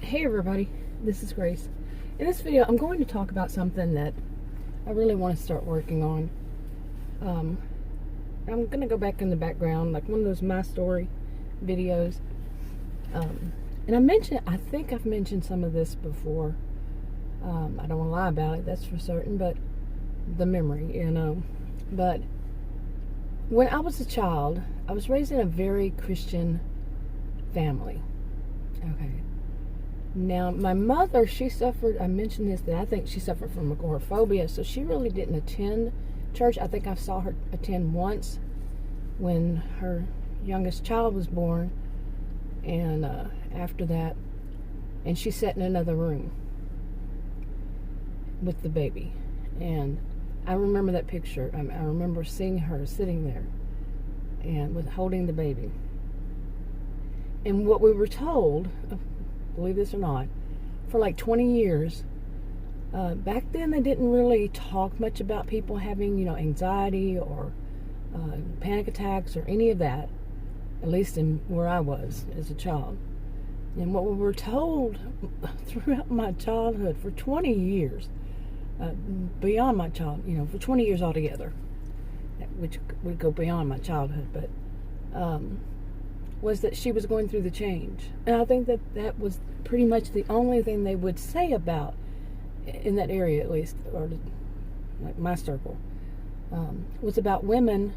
Hey everybody, this is Grace. In this video, I'm going to talk about something that I really want to start working on. I'm going to go back in the background, like one of those My Story videos. And I think I've mentioned some of this before. I don't want to lie about it, that's for certain, but the memory, But when I was a child, I was raised in a very Christian family. Okay. Now, my mother, I mentioned this, that I think she suffered from agoraphobia, so she really didn't attend church. I think I saw her attend once when her youngest child was born, and after that, and she sat in another room with the baby. And I remember that picture. I remember seeing her sitting there and holding the baby. And what we were told, believe this or not, for like 20 years, back then they didn't really talk much about people having, anxiety or panic attacks or any of that, at least in where I was as a child. And what we were told throughout my childhood for 20 years, beyond my for 20 years altogether, which would go beyond my childhood, but was that she was going through the change. And I think that was pretty much the only thing they would say about, in that area at least, or like my circle, was about women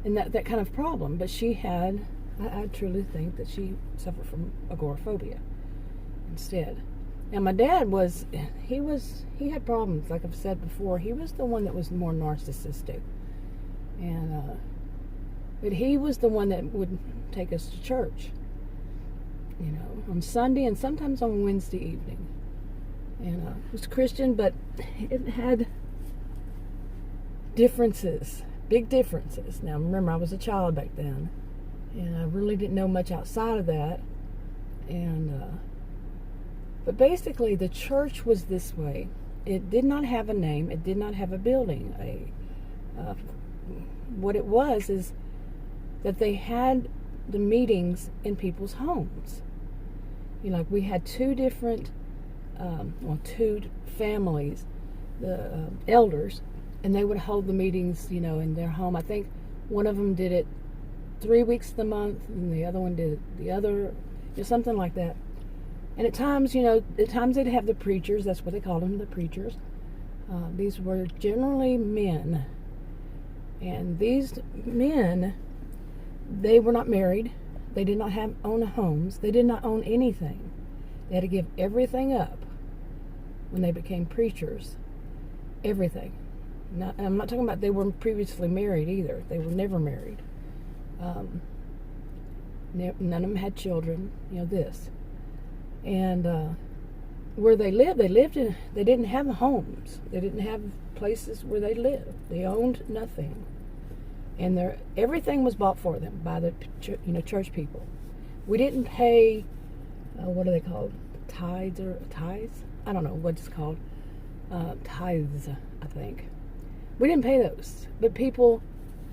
and that kind of problem. But she had, I truly think that she suffered from agoraphobia instead. And my dad he had problems, like I've said before. He was the one that was more narcissistic. And, but he was the one that would take us to church, on Sunday and sometimes on Wednesday evening. And it was Christian, but it had differences, big differences. Now, remember, I was a child back then, and I really didn't know much outside of that. And but basically, the church was this way. It did not have a name. It did not have a building. What it was is that they had the meetings in people's homes. Like we had two different, two families, the elders, and they would hold the meetings, in their home. I think one of them did it 3 weeks of the month, and the other one did it the other, something like that. And at times, they'd have the preachers. That's what they called them, the preachers. These were generally men. And these men, they were not married. They did not own homes. They did not own anything. They had to give everything up when they became preachers. Everything. Now, I'm not talking about they weren't previously married either. They were never married. None of them had children. This. And where they lived they didn't have homes. They didn't have places where they lived. They owned nothing. And everything was bought for them by the church people. We didn't pay, what are they called? Tithes? I don't know what it's called. Tithes, I think. We didn't pay those. But people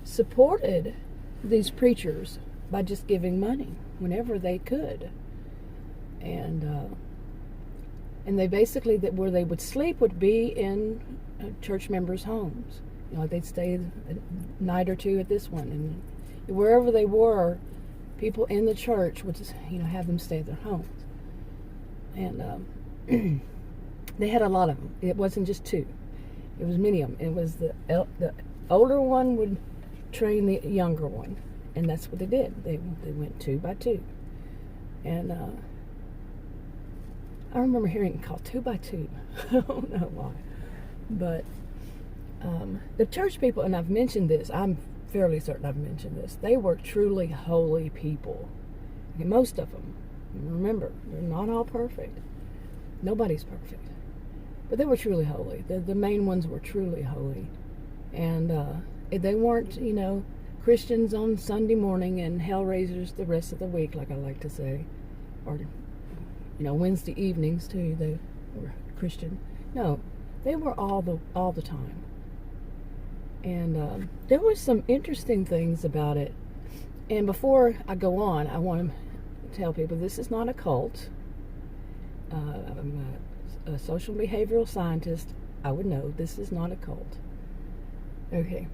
supported these preachers by just giving money whenever they could. And they basically, where they would sleep would be in church members' homes. They'd stay a night or two at this one, and wherever they were, people in the church would just, have them stay at their homes. And they had a lot of them. It wasn't just two; it was many of them. It was the older one would train the younger one, and that's what they did. They went 2 by 2, and I remember hearing it called 2 by 2. I don't know why, but. The church people, and I've mentioned this, I'm fairly certain I've mentioned this, they were truly holy people. Most of them. Remember, they're not all perfect. Nobody's perfect. But they were truly holy. The main ones were truly holy. And they weren't, Christians on Sunday morning and hellraisers the rest of the week, like I like to say. Or, Wednesday evenings, too, they were Christian. No, they were all the time. And there was some interesting things about it. And before I go on, I want to tell people this is not a cult. I'm a social behavioral scientist. I would know this is not a cult. Okay.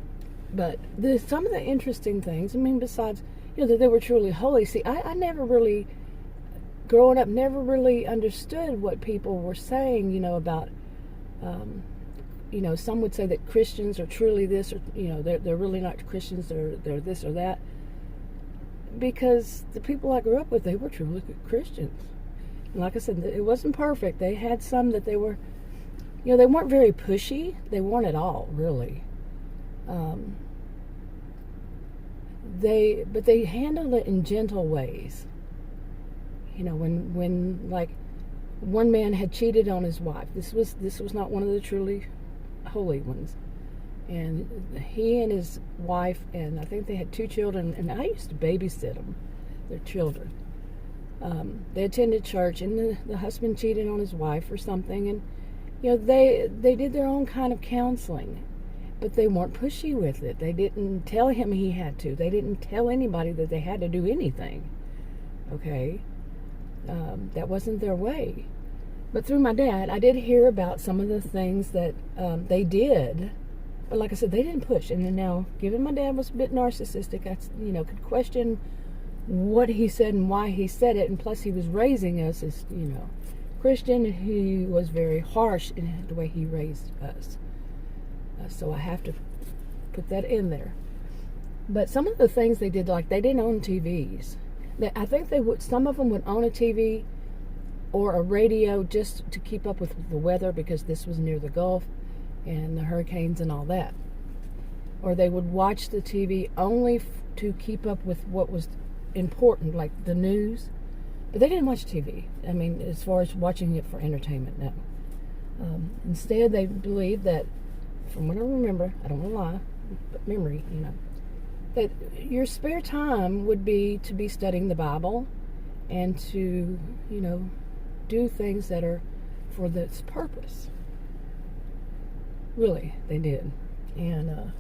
But some of the interesting things, I mean, besides, that they were truly holy. See, I never really, growing up, never really understood what people were saying, about, some would say that Christians are truly this, or, they're really not Christians, they're this or that. Because the people I grew up with, they were truly Christians. And like I said, it wasn't perfect. They had some that they were, they weren't very pushy. They weren't at all, really. But they handled it in gentle ways. When like one man had cheated on his wife. This was not one of the truly holy ones. And he and his wife, and I think they had 2 children, and I used to babysit them, their children. They attended church, and the husband cheated on his wife or something, and they did their own kind of counseling, but they weren't pushy with it. They didn't tell him he had to. They didn't tell anybody that they had to do anything. Okay, that wasn't their way. But through my dad, I did hear about some of the things that they did. But like I said, they didn't push. And then now, given my dad was a bit narcissistic, I, could question what he said and why he said it. And plus, he was raising us as, Christian. He was very harsh in the way he raised us. So I have to put that in there. But some of the things they did, like they didn't own TVs. I think some of them would own a TV or a radio just to keep up with the weather, because this was near the Gulf and the hurricanes and all that. Or they would watch the TV only to keep up with what was important, like the news. But they didn't watch TV. I mean, as far as watching it for entertainment, no. Instead, they believed that, from what I remember, I don't want to lie, but memory, that your spare time would be to be studying the Bible and to, do things that are for this purpose. Really, they did. And,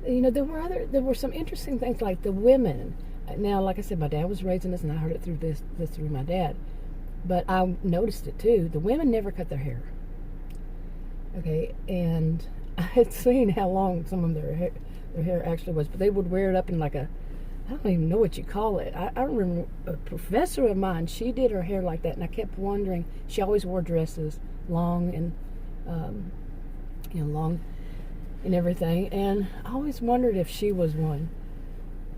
there were some interesting things, like the women. Now, like I said, my dad was raising us, and I heard it through this through my dad. But I noticed it too. The women never cut their hair. Okay, and I had seen how long some of their hair actually was, but they would wear it up in like I don't even know what you call it. I remember a professor of mine, she did her hair like that, and I kept wondering, she always wore dresses, long and, long and everything, and I always wondered if she was one.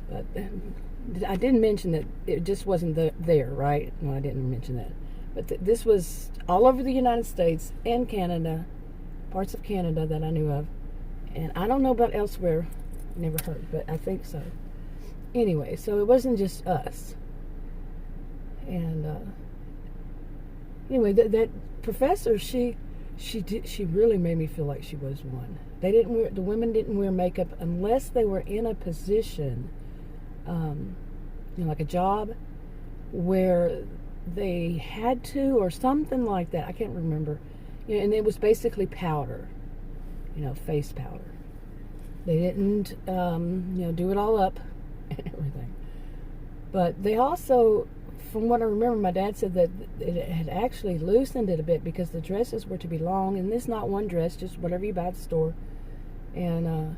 But I didn't mention that it just wasn't there, right? No, I didn't mention that. But this was all over the United States and Canada, parts of Canada that I knew of. And I don't know about elsewhere, never heard, but I think so. Anyway, so it wasn't just us. And anyway, that professor, she really made me feel like she was one. The women didn't wear makeup unless they were in a position, like a job where they had to, or something like that. I can't remember. And it was basically powder, face powder. They didn't, do it all up and everything. But they also, from what I remember, my dad said that it had actually loosened it a bit, because the dresses were to be long, and this not one dress, just whatever you buy at the store. And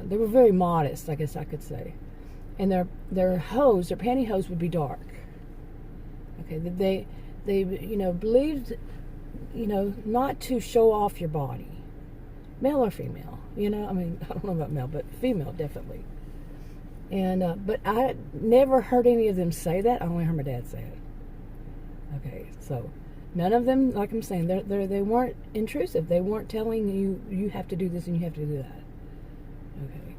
they were very modest, I guess I could say. And their pantyhose would be dark. Okay, they believed, not to show off your body, male or female. I don't know about male, but female definitely. And but I never heard any of them say that. I only heard my dad say it. Okay, so none of them, like I'm saying, they weren't intrusive. They weren't telling you have to do this and you have to do that. Okay,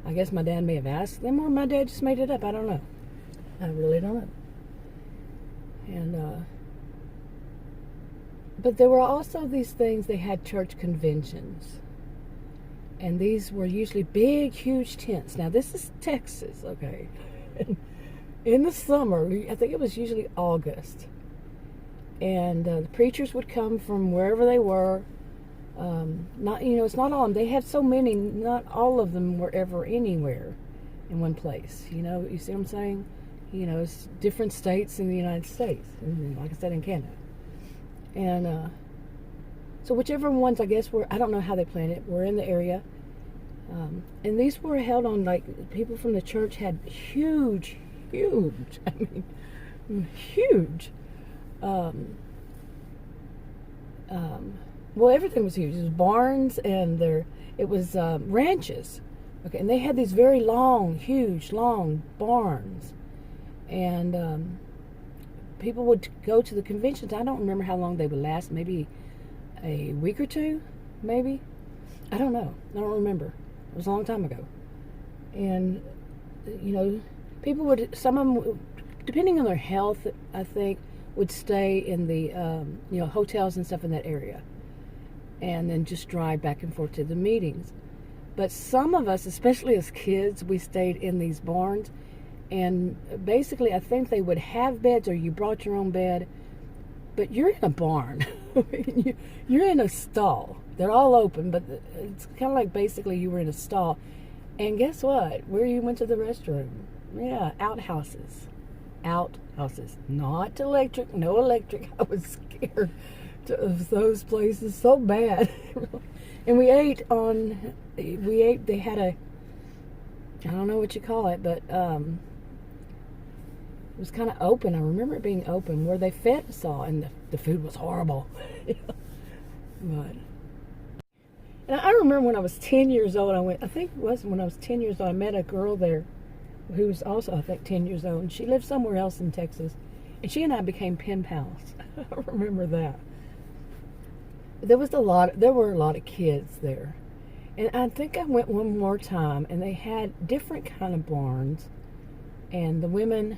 I guess my dad may have asked them, or my dad just made it up. I don't know. I really don't know. And but there were also these things. They had church conventions. And these were usually big, huge tents. Now, this is Texas, okay? In the summer, I think it was usually August. And the preachers would come from wherever they were. It's not all of them. They had so many, not all of them were ever anywhere in one place. You see what I'm saying? it's different states in the United States, and like I said, in Canada. And so whichever ones, I guess, I don't know how they planned it, were in the area. And these were held on, like, people from the church had huge, I mean, huge, well, everything was huge. It was barns, and it was ranches. Okay, and they had these very long, huge, long barns. And people would go to the conventions. I don't remember how long they would last, maybe a week or two, maybe. I don't know. I don't remember. It was a long time ago. And, people would, some of them, depending on their health, I think, would stay in the, hotels and stuff in that area. And then just drive back and forth to the meetings. But some of us, especially as kids, we stayed in these barns. And basically, I think they would have beds, or you brought your own bed. But you're in a barn. You're in a stall. They're all open, but it's kind of like basically you were in a stall. And guess what? Where you went to the restroom? Yeah, outhouses. Outhouses. Not electric. No electric. I was scared of those places so bad. And they had I don't know what you call it, but it was kind of open. I remember it being open where they fed us all, and the food was horrible. But, and I remember when I was 10 years old, I think it was when I was 10 years old, I met a girl there who was also, I think, 10 years old, and she lived somewhere else in Texas, and she and I became pen pals. I remember that. There were a lot of kids there. And I think I went one more time, and they had different kind of barns, and the women,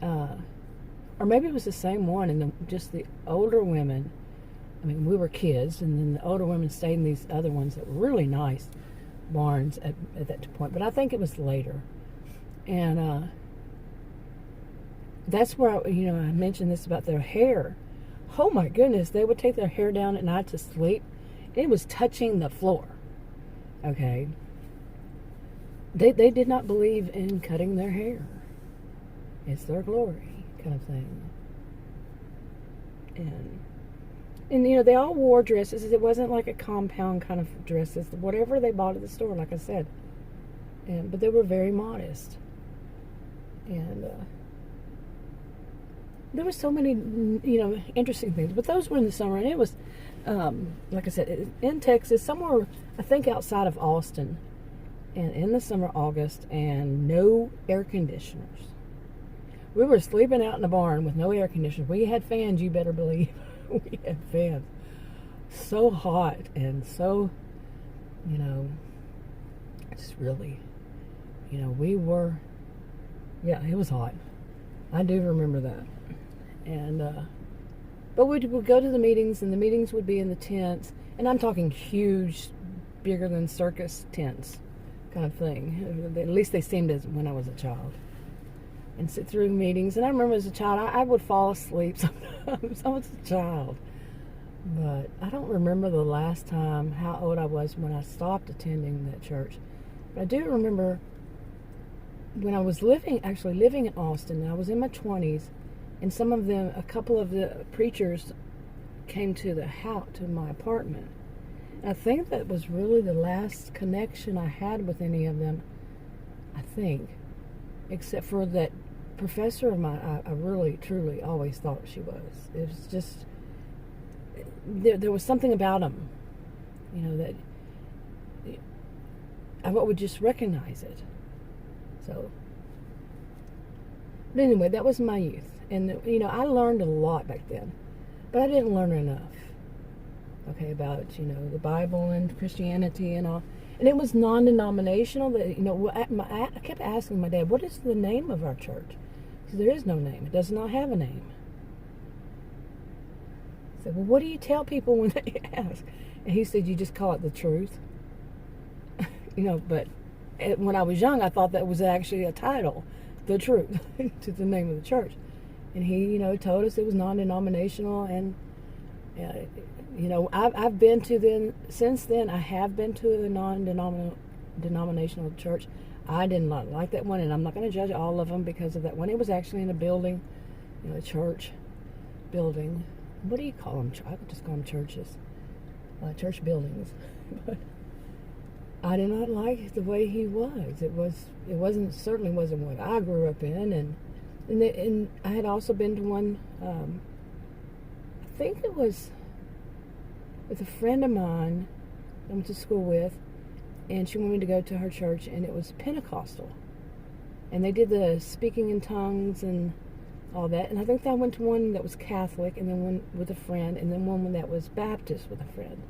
or maybe it was the same one, and just the older women, I mean, we were kids, and then the older women stayed in these other ones that were really nice barns at that point, but I think it was later. And that's where, I mentioned this about their hair. Oh my goodness, they would take their hair down at night to sleep. It was touching the floor. Okay. They did not believe in cutting their hair. It's their glory, kind of thing. And they all wore dresses. It wasn't like a compound kind of dresses. Whatever they bought at the store, like I said. But they were very modest. And there were so many, interesting things. But those were in the summer, and it was, like I said, in Texas, somewhere, I think, outside of Austin, and in the summer, August, and no air conditioners. We were sleeping out in the barn with no air conditioners. We had fans, you better believe. We had fans. So hot, and so, just really, we were, yeah, it was hot. I do remember that. And, but we would go to the meetings, and the meetings would be in the tents, and I'm talking huge, bigger than circus tents kind of thing. At least they seemed as when I was a child. And sit through meetings. And I remember as a child, I would fall asleep sometimes. I was a child. But I don't remember the last time, how old I was when I stopped attending that church. But I do remember when I was living in Austin, I was in my 20s, and a couple of the preachers came to the house, to my apartment. And I think that was really the last connection I had with any of them, I think, except for that professor of mine. I really, truly always thought she was. It was just, there was something about him, that I would just recognize it. So, but anyway, that was my youth. And, I learned a lot back then, but I didn't learn enough, okay, about, the Bible and Christianity and all. And it was non-denominational. That, I kept asking my dad, what is the name of our church? He said, there is no name. It does not have a name. I said, well, what do you tell people when they ask? And he said, you just call it the truth. But when I was young, I thought that was actually a title, the truth, to the name of the church. And he, told us it was non-denominational. And, I've been to them since then. I have been to a non-denominational church. I did not like that one, and I'm not going to judge all of them because of that one. It was actually in a building, a church building. What do you call them? I would just call them churches. Church buildings. But I did not like the way he was. Certainly wasn't what I grew up in, and I had also been to one. I think it was with a friend of mine I went to school with, and she wanted me to go to her church, and it was Pentecostal, and they did the speaking in tongues and all that. And I think I went to one that was Catholic, and then one with a friend, and then one that was Baptist with a friend.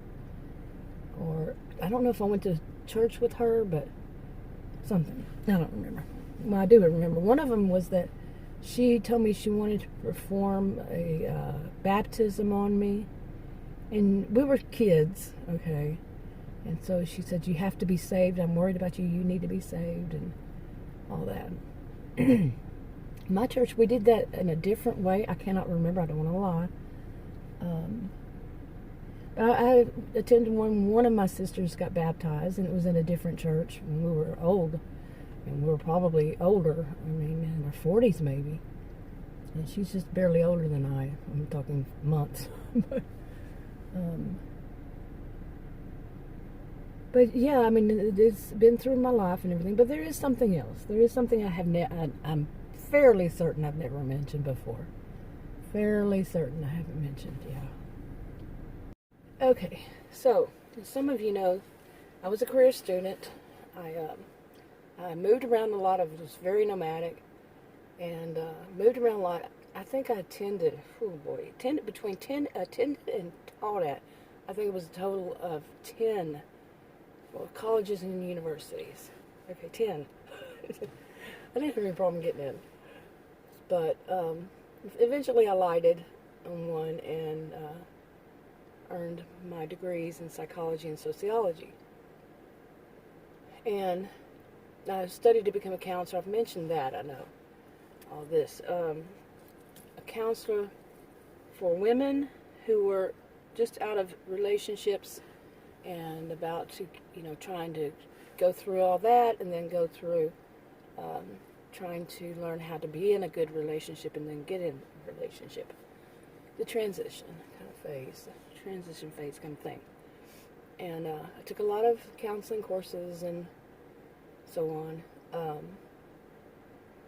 Or I don't know if I went to church with her, but something. I don't remember. Well, I do remember. One of them was that she told me she wanted to perform a baptism on me. And we were kids, okay? And so she said, you have to be saved. I'm worried about you. You need to be saved and all that. My church, we did that in a different way. I cannot remember. I don't want to lie. I attended one of my sisters got baptized, and it was in a different church when we were old. And we were probably older. I mean, in our 40s maybe. And she's just barely older than I. I'm talking months. But yeah, I mean, it's been through my life and everything. But there is something else. There is something I'm fairly certain I've never mentioned before. Fairly certain I haven't mentioned, yeah. Okay, so as some of you know, I was a career student. I moved around a lot. I was very nomadic, and moved around a lot. I think I attended and taught at, I think it was a total of 10 colleges and universities. Okay, 10. I didn't have any problem getting in. But eventually I lighted on one and earned my degrees in psychology and sociology. And I studied to become a counselor. I've mentioned that, I know. All this. A counselor for women who were just out of relationships and about to, trying to go through all that, and then go through trying to learn how to be in a good relationship and then get in a relationship. The transition kind of phase, transition phase kind of thing. And I took a lot of counseling courses and so on.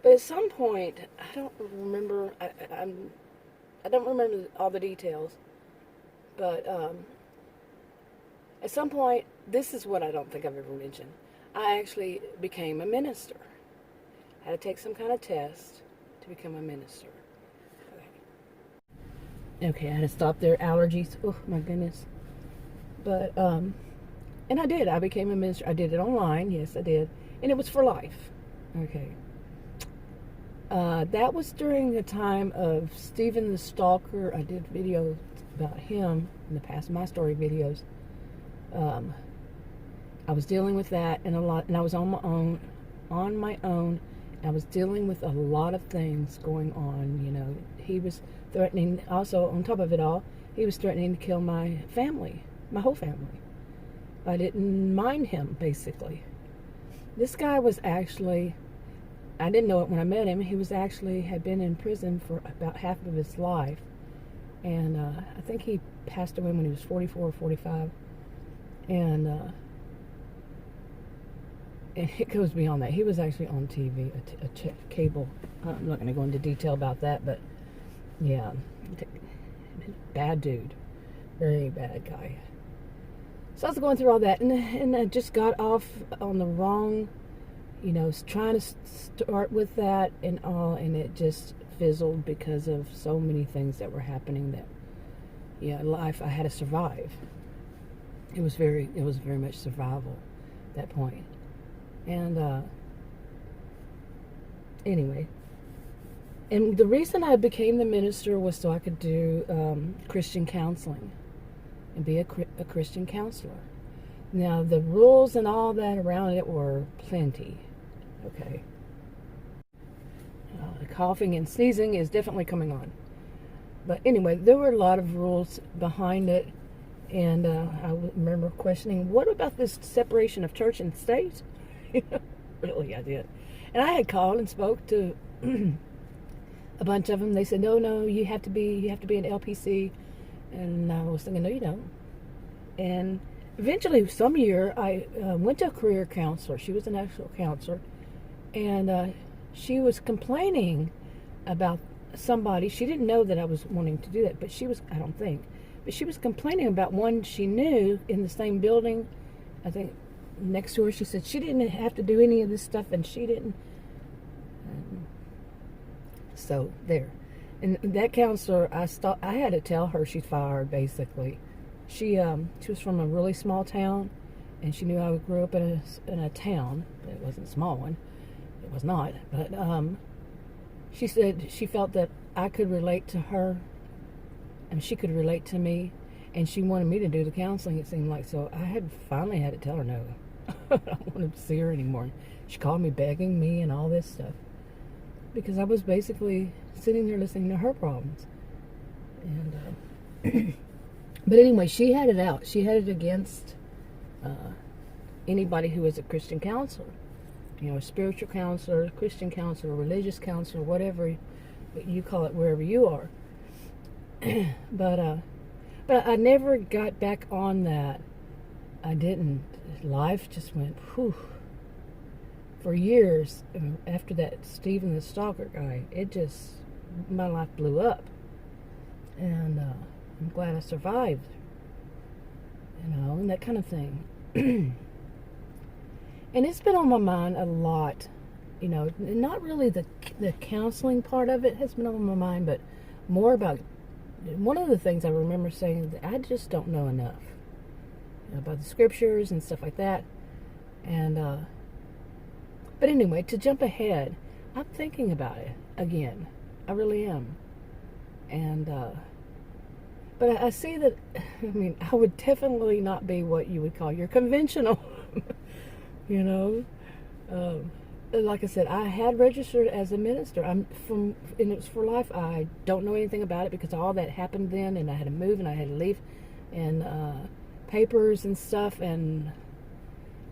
But at some point, I don't remember. I don't remember all the details. But at some point, this is what I don't think I've ever mentioned. I actually became a minister. I had to take some kind of test to become a minister. Okay, I had to stop their allergies. Oh my goodness. But and I did. I became a minister. I did it online. Yes, I did. And it was for life. Okay. That was during the time of Stephen the Stalker. I did videos about him in the past, my story videos. I was dealing with that and a lot, and I was on my own. I was dealing with a lot of things going on. He was threatening. Also, on top of it all, he was threatening to kill my family, my whole family. I didn't mind him, basically. This guy was actually, I didn't know it when I met him, he was actually, had been in prison for about half of his life. And I think he passed away when he was 44 or 45. And it goes beyond that. He was actually on TV, cable. I'm not going to go into detail about that, but yeah, bad dude, very bad guy. So I was going through all that, and I just got off on the wrong, trying to start with that and all, and it just fizzled because of so many things that were happening that, life, I had to survive. It was very much survival at that point. And anyway, and the reason I became the minister was so I could do Christian counseling and be a Christian counselor. Now, the rules and all that around it were plenty. Okay. The coughing and sneezing is definitely coming on. But anyway, there were a lot of rules behind it. And I remember questioning, what about this separation of church and state? Really, I did. And I had called and spoke to a bunch of them. They said, no, you have to be an LPC. And I was thinking, no, you don't. And eventually, some year, I went to a career counselor. She was an actual counselor. And she was complaining about somebody. She didn't know that I was wanting to do that, but she was, I don't think. But she was complaining about one she knew in the same building, I think, next to her. She said she didn't have to do any of this stuff, and she didn't. So, there. And that counselor, I had to tell her she's fired, basically. She was from a really small town, and she knew I grew up in a town. It wasn't a small one. It was not. But she said she felt that I could relate to her, and she could relate to me, and she wanted me to do the counseling, it seemed like. So I finally had to tell her no. I don't want to see her anymore. She called me begging me and all this stuff, because I was basically sitting there listening to her problems. And but anyway, she had it out. She had it against anybody who was a Christian counselor. A spiritual counselor, Christian counselor, religious counselor, whatever you call it, wherever you are. But I never got back on that. I didn't. Life just went whew. For years after that Stephen the Stalker guy, my life blew up. And I'm glad I survived. And that kind of thing. And it's been on my mind a lot. Not really the counseling part of it has been on my mind, but more about, one of the things I remember saying, that I just don't know enough about the scriptures and stuff like that. And but anyway, to jump ahead, I'm thinking about it again. I really am. And but I see that, I would definitely not be what you would call your conventional. Like I said, I had registered as a minister. And it was for life. I don't know anything about it because all that happened then, and I had to move and I had to leave, and papers and stuff, and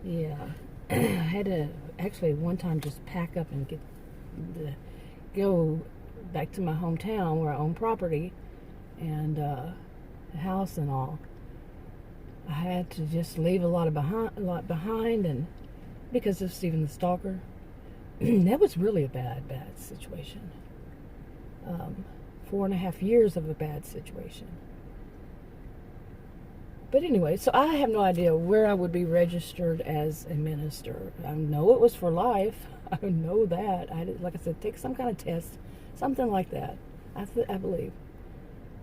yeah, I had to actually one time just pack up and go back to my hometown where I own property and a house and all. I had to just leave a lot behind, and because of Stephen the Stalker. That was really a bad situation. 4.5 years of a bad situation. But anyway, so I have no idea where I would be registered as a minister. I know it was for life. I know that. Like I said, take some kind of test, something like that. I believe.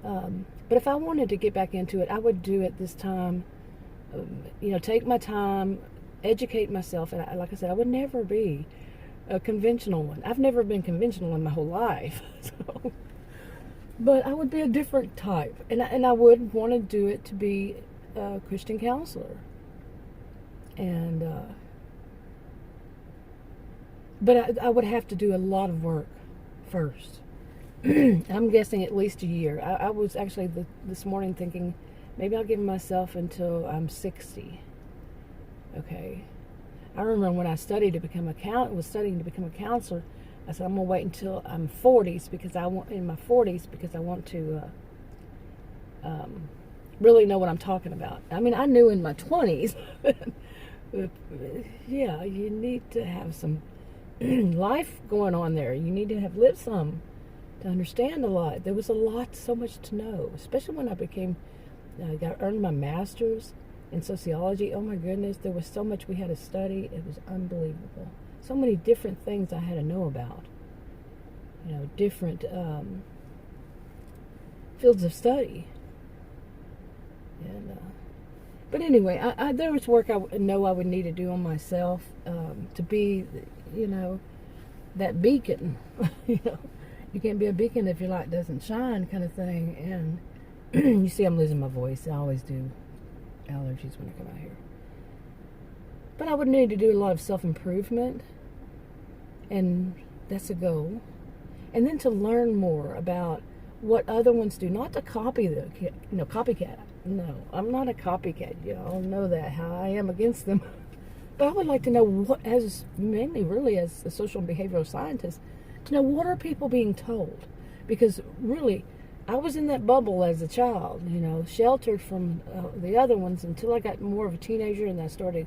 But if I wanted to get back into it, I would do it this time. Take my time, educate myself, and like I said, I would never be a conventional one. I've never been conventional in my whole life, so. But I would be a different type, and I would want to do it to be a Christian counselor, and but I would have to do a lot of work first. I'm guessing at least a year. I was actually this morning thinking maybe I'll give myself until I'm 60. Okay. I remember when I studied to become was studying to become a counselor, I said I'm gonna wait until I'm 40s because I want to really know what I'm talking about. I knew in my 20s, but yeah, you need to have some life going on there. You need to have lived some to understand a lot. There was so much to know, especially when I earned my master's in sociology. Oh my goodness, there was so much we had to study. It was unbelievable. So many different things I had to know about. Different fields of study. And but anyway, there was work I know I would need to do on myself to be, that beacon. You can't be a beacon if your light doesn't shine, kind of thing. And you see, I'm losing my voice. I always do. Allergies when I come out here. But I would need to do a lot of self-improvement, and that's a goal. And then to learn more about what other ones do, not to copy copycat. No, I'm not a copycat. You all know that, how I am against them. But I would like to know what, as mainly really as a social and behavioral scientist, to know what are people being told? Because really, I was in that bubble as a child, sheltered from the other ones until I got more of a teenager, and I started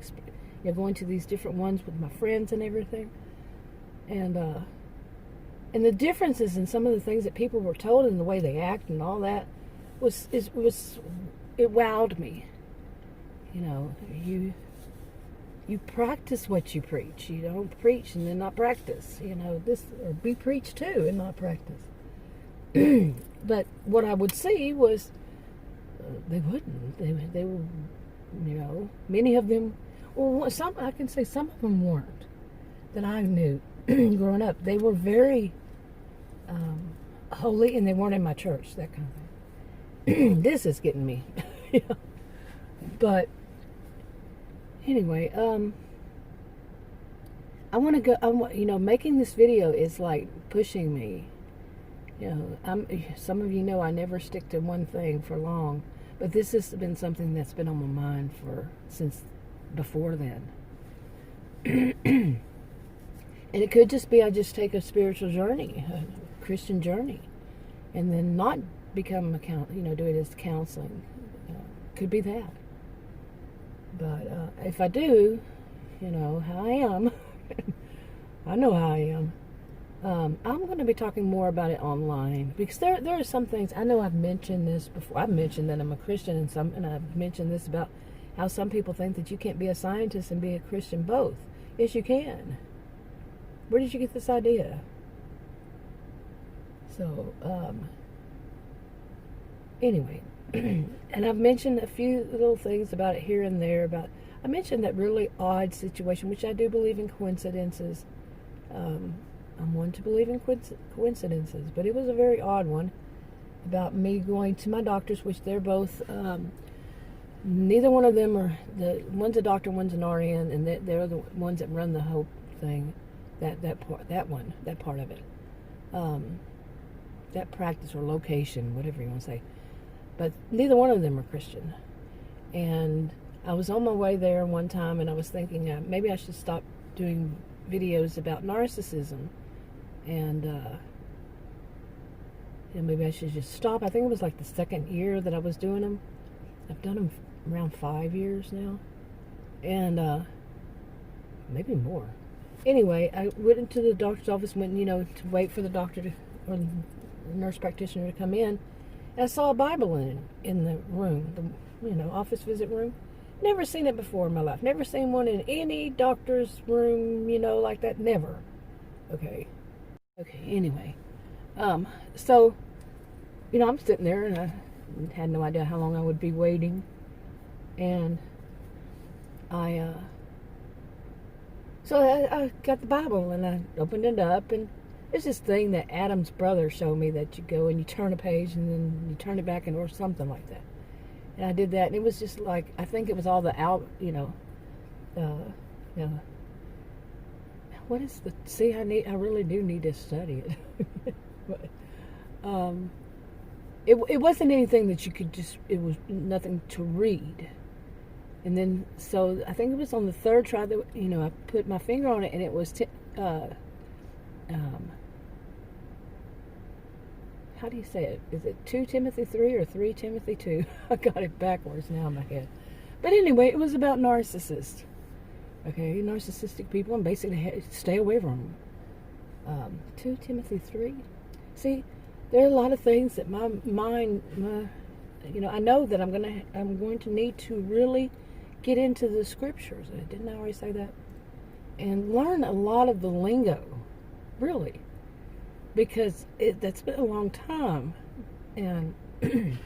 going to these different ones with my friends and everything. And the differences in some of the things that people were told and the way they act and all that it wowed me. You practice what you preach. You don't preach and then not practice. This, or be preached to and not practice. But what I would see was they wouldn't. They were, many of them, or some, I can say some of them weren't, that I knew growing up. They were very holy, and they weren't in my church, that kind of thing. This is getting me. But anyway, I want to go, making this video is like pushing me. Some of you know I never stick to one thing for long, but this has been something that's been on my mind since before then. And it could just be I just take a spiritual journey, a Christian journey, and then not become do it as counseling. Could be that. But if I do, how I am, I know how I am. I'm going to be talking more about it online, because there are some things. I know I've mentioned this before. I've mentioned that I'm a Christian, and I've mentioned this about how some people think that you can't be a scientist and be a Christian both. Yes, you can. Where did you get this idea? So, anyway, and I've mentioned a few little things about it here and there. I mentioned that really odd situation, which I do believe in coincidences. I'm one to believe in coincidences, but it was a very odd one, about me going to my doctors, which they're both, neither one of them are, one's a doctor, one's an RN, and they're the ones that run the whole thing, that part of it, that practice or location, whatever you want to say. But neither one of them are Christian. And I was on my way there one time, and I was thinking maybe I should stop doing videos about narcissism, and maybe I should just stop. I think it was like the second year that I was doing them. I've done them around 5 years now, and maybe more. Anyway, I went into the doctor's office, went to wait for the doctor or the nurse practitioner to come in, and I saw a Bible in the room, the office visit room. Never seen it before in my life. Never seen one in any doctor's room, like that. Never. Okay, anyway. So, I'm sitting there, and I had no idea how long I would be waiting. And so I got the Bible, and I opened it up, and it's this thing that Adam's brother showed me, that you go and you turn a page, and then you turn it back, or something like that. And I did that, and it was just like, I think it was all the what is the, see, I really do need to study it. But, it wasn't anything that you could just, it was nothing to read. And then, so I think it was on the third try that, I put my finger on it, and it was, how do you say it? Is it 2 Timothy 3 or 3 Timothy 2? I got it backwards now in my head. But anyway, it was about narcissists. Okay, narcissistic people, and basically stay away from them. 2 Timothy 3. See, there are a lot of things that my mind, I know that I'm going to need to really get into the scriptures. Didn't I already say that? And learn a lot of the lingo, really. Because that's been a long time. And and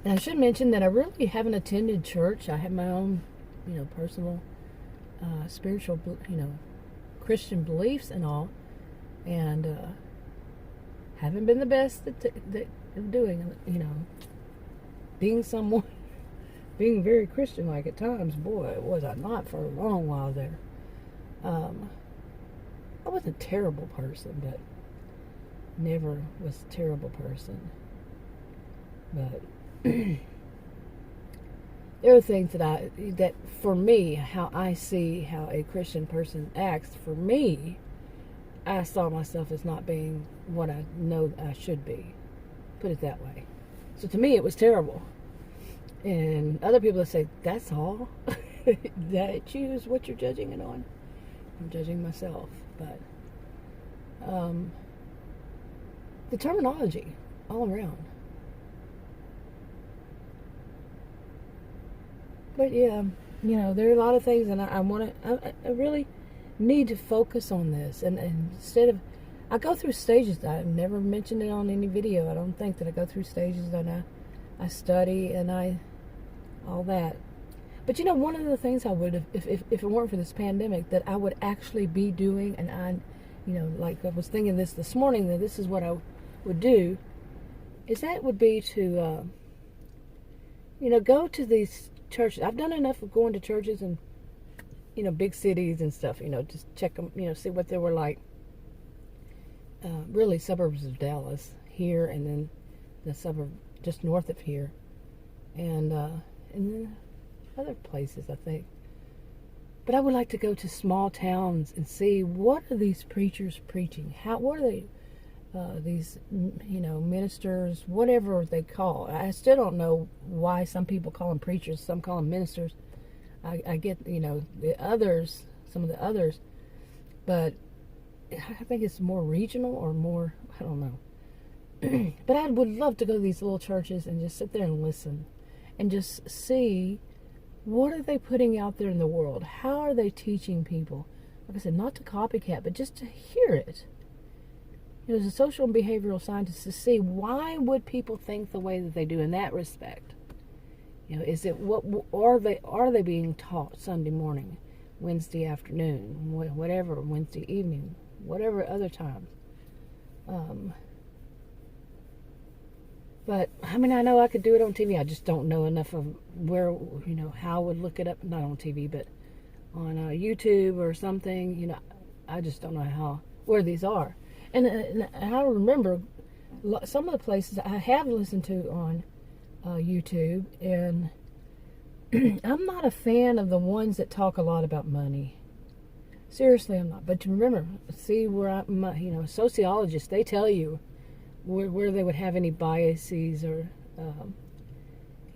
I should mention that I really haven't attended church. I have my own, personal, spiritual, Christian beliefs and all. And haven't been the best at doing, being someone, being very Christian-like at times. Boy, was I not for a long while there. I wasn't a terrible person, but never was a terrible person. But there are things that for me, how I see how a Christian person acts, for me, I saw myself as not being what I know I should be. Put it that way. So to me, it was terrible. And other people say, that's all? That choose what you're judging it on? I'm judging myself. But the terminology all around. But yeah, there are a lot of things, and I really need to focus on this. And instead of, I go through stages. I've never mentioned it on any video. I don't think that I go through stages, and I study and all that. But one of the things I would, if it weren't for this pandemic, that I would actually be doing, and like I was thinking this morning, that this is what I would do, is that would be to, go to these churches. I've done enough of going to churches and, big cities and stuff, just check them, see what they were like. Really suburbs of Dallas here, and then the suburb just north of here, and then other places, I think. But I would like to go to small towns and see, what are these preachers preaching? What are they, these, ministers, whatever they call. I still don't know why some people call them preachers, some call them ministers. I get, the others, some of the others, but I think it's more regional or more, I don't know. But I would love to go to these little churches and just sit there and listen and just see, what are they putting out there in the world? How are they teaching people? Like I said, not to copycat, but just to hear it. As a social and behavioral scientist, to see, why would people think the way that they do in that respect? Is it what are they being taught Sunday morning, Wednesday afternoon, whatever, Wednesday evening, whatever other times? But I know I could do it on TV. I just don't know enough of where, how I would look it up. Not on TV, but on YouTube or something. I just don't know where these are. And I remember some of the places I have listened to on YouTube, and I'm not a fan of the ones that talk a lot about money. Seriously, I'm not. But remember, see where sociologists, they tell you where they would have any biases or,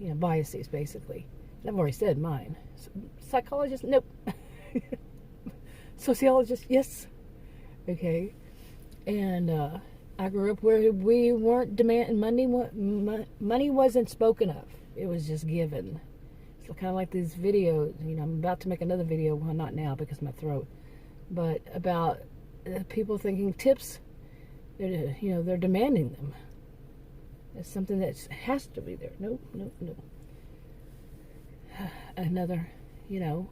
biases, basically. And I've already said mine. Psychologists, nope. Sociologists, yes. Okay. And I grew up where we weren't demanding money. Money wasn't spoken of. It was just given. So kind of like these videos. I'm about to make another video. Well, not now because of my throat. But about people thinking tips, they're demanding them. It's something that has to be there. No. Another,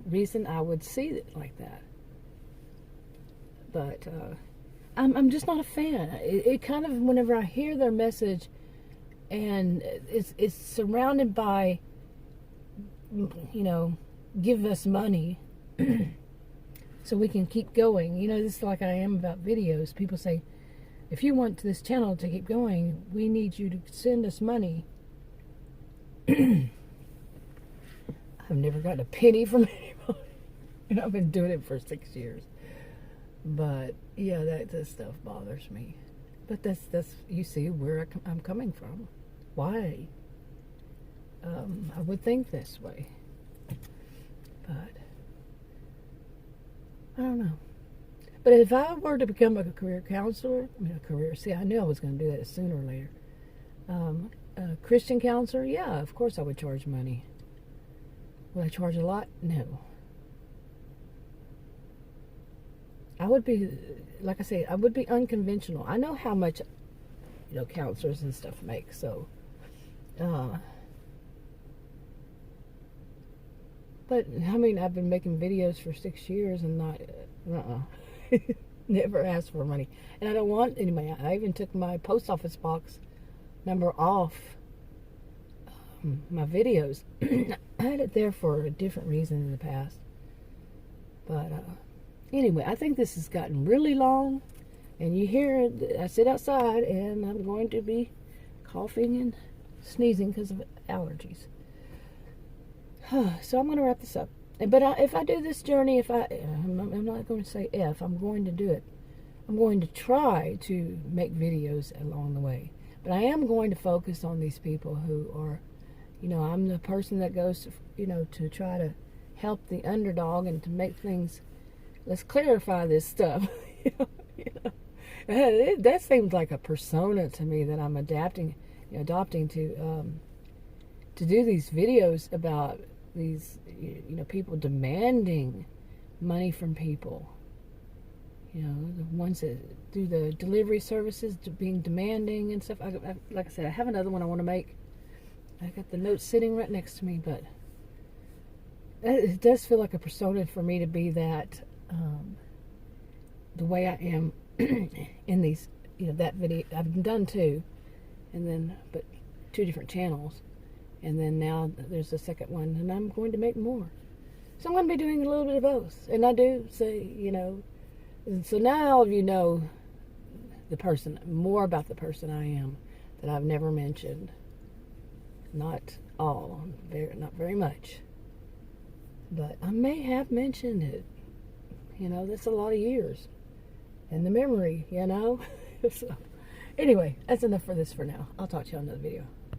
reason I would see it like that. But I'm just not a fan. It kind of, whenever I hear their message, and it's surrounded by, give us money so we can keep going. This is like I am about videos. People say, if you want this channel to keep going, we need you to send us money. I've never gotten a penny from anybody. And I've been doing it for 6 years. But yeah, that stuff bothers me. But that's you see where I'm coming from. Why? I would think this way. But I don't know. But if I were to become a career counselor, I knew I was going to do that sooner or later. A Christian counselor, yeah, of course I would charge money. Will I charge a lot? No. I would be, like I say, I would be unconventional. I know how much, counselors and stuff make, so. But, I've been making videos for 6 years and not, never asked for money. And I don't want any money. I even took my post office box number off my videos. I had it there for a different reason in the past. But, anyway, I think this has gotten really long. And you hear it, I sit outside and I'm going to be coughing and sneezing because of allergies. So I'm going to wrap this up. But if I do this journey, I'm not going to say if, I'm going to do it. I'm going to try to make videos along the way. But I am going to focus on these people who are, I'm the person that goes, to try to help the underdog and to make things, let's clarify this stuff. That seems like a persona to me that I'm adopting to do these videos about these, people demanding money from people. The ones that do the delivery services, being demanding and stuff. Like I said, I have another one I want to make. I got the notes sitting right next to me, but it does feel like a persona for me to be that, the way I am in these, that video. I've done two, but 2 different channels. And then now there's a second one, and I'm going to make more. So I'm going to be doing a little bit of both. And I do say, so now all of you know more about the person I am that I've never mentioned. Not all, not very much. But I may have mentioned it. That's a lot of years. And the memory, So, anyway, that's enough for this for now. I'll talk to you on another video.